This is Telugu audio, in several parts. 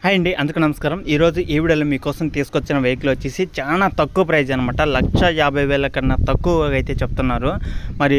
హాయ్ అండి, అందుకు నమస్కారం. ఈరోజు ఈ వీడియోలో మీకోసం తీసుకొచ్చిన వెహికల్ వచ్చేసి చాలా తక్కువ ప్రైజ్ అనమాట. 1,50,000 కన్నా తక్కువగా అయితే చెప్తున్నారు. మరి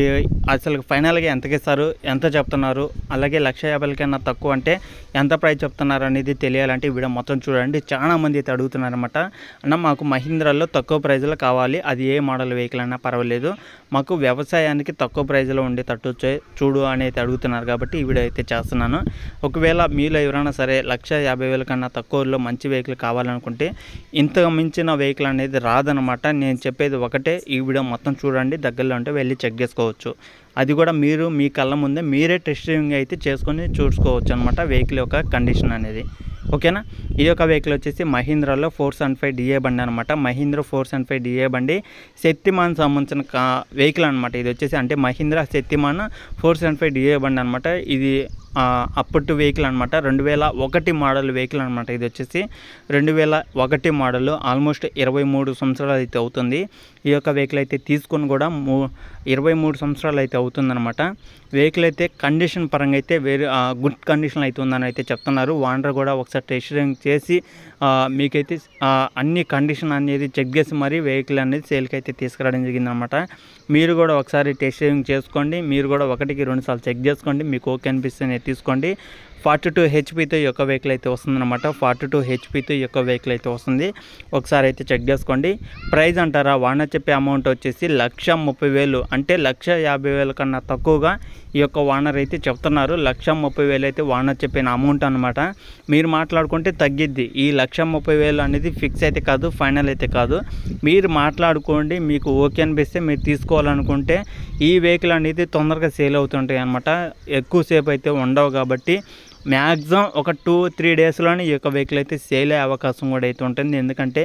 అసలు ఫైనల్గా ఎంతకి ఇస్తారు, ఎంత చెప్తున్నారు, అలాగే 1,50,000 కన్నా తక్కువ అంటే ఎంత ప్రైస్ చెప్తున్నారు అనేది తెలియాలంటే ఈ వీడియో మొత్తం చూడండి. చాలా మంది అయితే అడుగుతున్నారనమాట. అన్న మాకు మహీంద్రాలో తక్కువ ప్రైజ్లో కావాలి, అది ఏ మోడల్ వెహికల్ అయినా పర్వాలేదు, మాకు వ్యవసాయానికి తక్కువ ప్రైజ్లో ఉండేటట్టు చూడు అని అయితే అడుగుతున్నారు. కాబట్టి ఈ వీడియో అయితే చేస్తున్నాను. ఒకవేళ మీలో ఎవరైనా సరే 1,50,000 కన్నా తక్కువలో మంచి వెహికల్ కావాలనుకుంటే ఇంతకు మించిన వెహికల్ అనేది రాదనమాట. నేను చెప్పేది ఒకటే, ఈ వీడియో మొత్తం చూడండి, దగ్గరలో ఉంటే వెళ్ళి చెక్ చేసుకోవచ్చు. అది కూడా మీరు మీ కళ్ళ ముందే మీరే టెస్ట్ డ్రైవింగ్ అయితే చేసుకొని చూసుకోవచ్చు అనమాట వెహికల్ యొక్క కండిషన్ అనేది. ఓకేనా. ఈ యొక్క వెహికల్ వచ్చేసి మహీంద్రాలో 475 DA బండి అనమాట. మహీంద్రా 475 DA బండి శక్తిమాన్ సంబంధించిన వెహికల్ అనమాట. ఇది వచ్చేసి అంటే మహీంద్రా శక్తిమాన్ 475 DA బండి అనమాట. ఇది అప్పటి వెహికల్ అనమాట. 2001 మోడల్ వెహికల్ అనమాట. ఇది వచ్చేసి 2001 మోడల్, ఆల్మోస్ట్ 23 సంవత్సరాలు అయితే అవుతుంది. ఈ యొక్క వెహికల్ అయితే తీసుకొని కూడా 23 సంవత్సరాలు అయితే అవుతుందన్నమాట. వెహికల్ అయితే కండిషన్ పరంగా అయితే గుడ్ కండిషన్ అయితే ఉందని అయితే చెప్తున్నారు. ఓనర్ కూడా ఒకసారి టెస్ట్ డ్రైవింగ్ చేసి మీకైతే అన్ని కండిషన్ అనేది చెక్ చేసి మరీ వెహికల్ అనేది సేల్కి అయితే తీసుకురావడం జరిగిందనమాట. మీరు కూడా ఒకసారి టెస్ట్ డ్రైవింగ్ చేసుకోండి. మీరు కూడా 1-2 సార్లు చెక్ చేసుకోండి. మీకు ఓకే అనిపిస్తే తీసుకోండి. 42 HP ఈ యొక్క వెహికల్ అయితే వస్తుందన్నమాట. 42 HP ఈ యొక్క వెహికల్ అయితే వస్తుంది. ఒకసారి అయితే చెక్ చేసుకోండి. ప్రైస్ అంటారా, ఓనర్ చెప్పే అమౌంట్ వచ్చేసి 1,30,000 అంటే 1,50,000 కన్నా తక్కువగా ఈ యొక్క ఓనర్ అయితే చెప్తున్నారు. 1,30,000 అయితే ఓనర్ చెప్పిన అమౌంట్ అనమాట. మీరు మాట్లాడుకుంటే తగ్గిద్ది. ఈ 1,30,000 అనేది ఫిక్స్ అయితే కాదు, ఫైనల్ అయితే కాదు. మీరు మాట్లాడుకోండి, మీకు ఓకే అనిపిస్తే మీరు తీసుకోవాలనుకుంటే ఈ వెహికల్ అనేది తొందరగా సేల్ అవుతుంటాయి అనమాట. ఎక్కువసేపు అయితే ఉండవు కాబట్టి మ్యాక్సిమం ఒక 2-3 డేస్లోనే ఈ యొక్క వెహికల్ అయితే సేల్ అయ్యే అవకాశం కూడా అయితే ఉంటుంది. ఎందుకంటే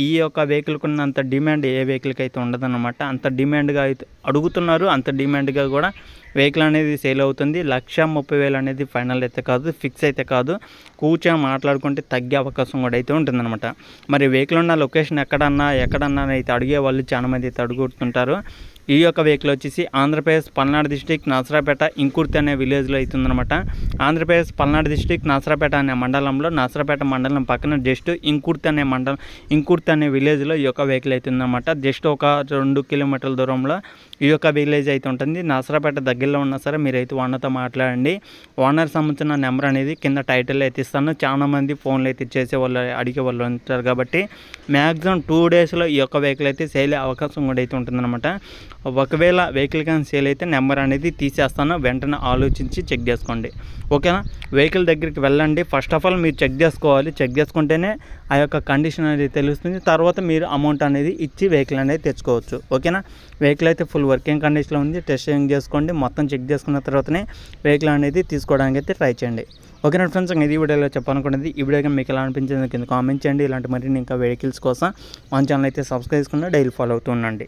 ఈ యొక్క వెహికల్కి ఉన్నంత డిమాండ్ ఏ వెహికల్కి అయితే ఉండదన్నమాట. అంత డిమాండ్గా అయితే అడుగుతున్నారు, అంత డిమాండ్గా కూడా వెహికల్ అనేది సేల్ అవుతుంది. 1,30,000 అనేది ఫైనల్ అయితే కాదు, ఫిక్స్ అయితే కాదు. కూర్చొని మాట్లాడుకుంటే తగ్గే అవకాశం కూడా అయితే ఉంటుందన్నమాట. మరి వెహికల్ ఉన్న లొకేషన్ ఎక్కడన్నా అయితే అడిగే వాళ్ళు చాలామంది అయితే అడుగుతుంటారు. ఈ యొక్క వెహికల్ వచ్చేసి ఆంధ్రప్రదేశ్ పల్నాడు డిస్టిక్ నసరాపేట ఇంకుర్తి అనే విలేజ్లో అవుతుందన్నమాట. ఆంధ్రప్రదేశ్ పల్నాడు డిస్టిక్ నసరాపేట అనే మండలంలో, నసరాపేట మండలం పక్కన జస్ట్ ఇంకుర్తి అనే విలేజ్లో ఈ యొక్క వెహికల్ అవుతుందన్నమాట. జస్ట్ ఒక 2 కిలోమీటర్ల దూరంలో ఈ యొక్క విలేజ్ అయితే ఉంటుంది. నసరాపేట దగ్గరలో ఉన్నా సరే మీరైతే ఓనర్తో మాట్లాడండి. ఓనర్ సంబంధించిన నెంబర్ అనేది కింద టైటిల్ అయితే ఇస్తాను. చాలామంది ఫోన్లు అయితే చేసేవాళ్ళు, అడిగే వాళ్ళు ఉంటారు. కాబట్టి మ్యాక్సిమం 2 డేస్లో ఈ యొక్క వెహికల్ అయితే సేల్ అయ్యే అవకాశం కూడా అయితే ఉంటుందన్నమాట. ఒకవేళ వెహికల్ కానీ సేల్ అయితే నెంబర్ అనేది తీసేస్తాను, వెంటనే ఆలోచించి చెక్ చేసుకోండి. ఓకేనా. వెహికల్ దగ్గరికి వెళ్ళండి. ఫస్ట్ ఆఫ్ ఆల్ మీరు చెక్ చేసుకోవాలి. చెక్ చేసుకుంటేనే ఆ యొక్క కండిషన్ అనేది తెలుస్తుంది. తర్వాత మీరు అమౌంట్ అనేది ఇచ్చి వెహికల్ అనేది తెచ్చుకోవచ్చు. ఓకేనా. వెహికల్ అయితే ఫుల్ వర్కింగ్ కండిషన్లో ఉంది. టెస్ట్ డ్రైవింగ్ చేసుకోండి. మొత్తం చెక్ చేసుకున్న తర్వాతనే వెహికల్ అనేది తీసుకోవడానికి అయితే ట్రై చేయండి. ఓకేనా ఫ్రెండ్స్, ఇది వీడియోలో చెప్పాలనుకున్నది. ఈ వీడియో మీకు ఎలా అనిపించింది కింద కామెంట్ చేయండి. ఇలాంటి మరిన్ని ఇంకా వెహికల్స్ కోసం మన ఛానల్ అయితే సబ్స్క్రైబ్ చేసుకుని డైలీ ఫాలో అవుతూ ఉండండి.